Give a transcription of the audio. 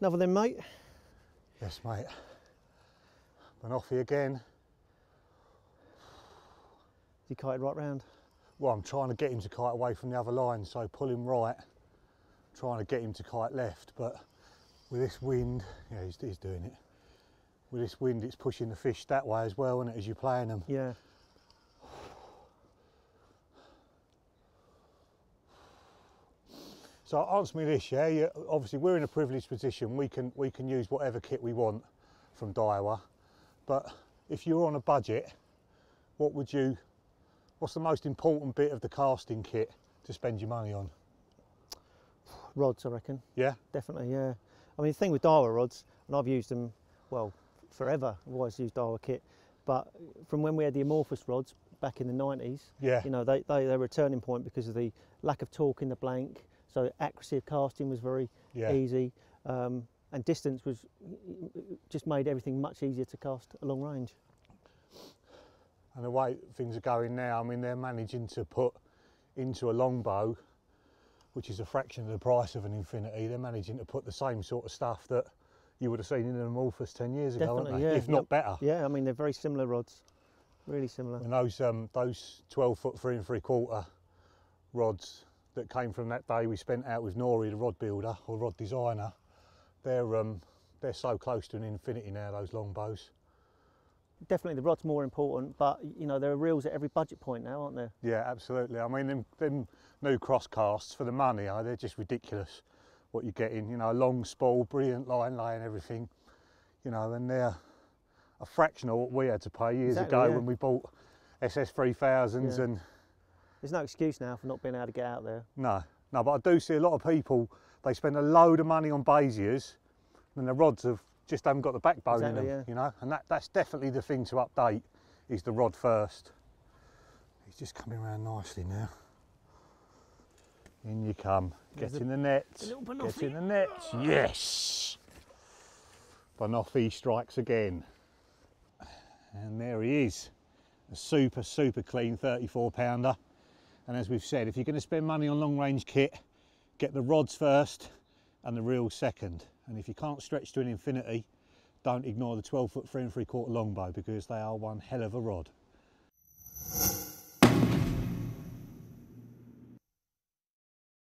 Another then, mate? Yes, mate. Been off here again. You kited right round? Well, I'm trying to get him to kite away from the other line, so pull him right, trying to get him to kite left, but with this wind, yeah, he's doing it. With this wind, it's pushing the fish that way as well, isn't it, as you're playing them? Yeah. So answer me this, yeah. Obviously, we're in a privileged position. We can use whatever kit we want from Daiwa, but if you're on a budget, what's the most important bit of the casting kit to spend your money on? Rods, I reckon. Yeah? Definitely, yeah. I mean, the thing with Daiwa rods, and I've used them, well, forever. I've always used Daiwa kit, but from when we had the amorphous rods back in the 90s, Yeah. you know, they were a turning point because of the lack of torque in the blank, so accuracy of casting was very easy, and distance was just made everything much easier to cast a long range. And the way things are going now, I mean, they're managing to put into a longbow, which is a fraction of the price of an Infinity, they're managing to put the same sort of stuff that you would have seen in an amorphous 10 years ago, aren't they? Yeah. If not better. Yeah, I mean, they're very similar rods, really similar. And those 12-foot 3 3/4 rods that came from that day we spent out with Nori, the rod builder or rod designer, they're so close to an Infinity now, those longbows. Definitely the rod's more important, but you know, there are reels at every budget point now, aren't there? Yeah, absolutely. I mean, them new cross casts for the money, they're just ridiculous what you're getting. You know, a long spool, brilliant line lay and everything, you know, and they're a fraction of what we had to pay years ago when we bought SS3000s. Yeah. And there's no excuse now for not being able to get out there. No, but I do see a lot of people, they spend a load of money on Beziers and the rods just haven't got the backbone in them, you know, and that's definitely the thing to update, is the rod first. He's just coming around nicely now. In you come, get in the net, get in the net, yes! Banoffee strikes again. And there he is, a super, super clean 34 pounder. And as we've said, if you're going to spend money on long range kit, get the rods first and the reels second. And if you can't stretch to an Infinity, don't ignore the 12-foot 3 3/4 longbow, because they are one hell of a rod.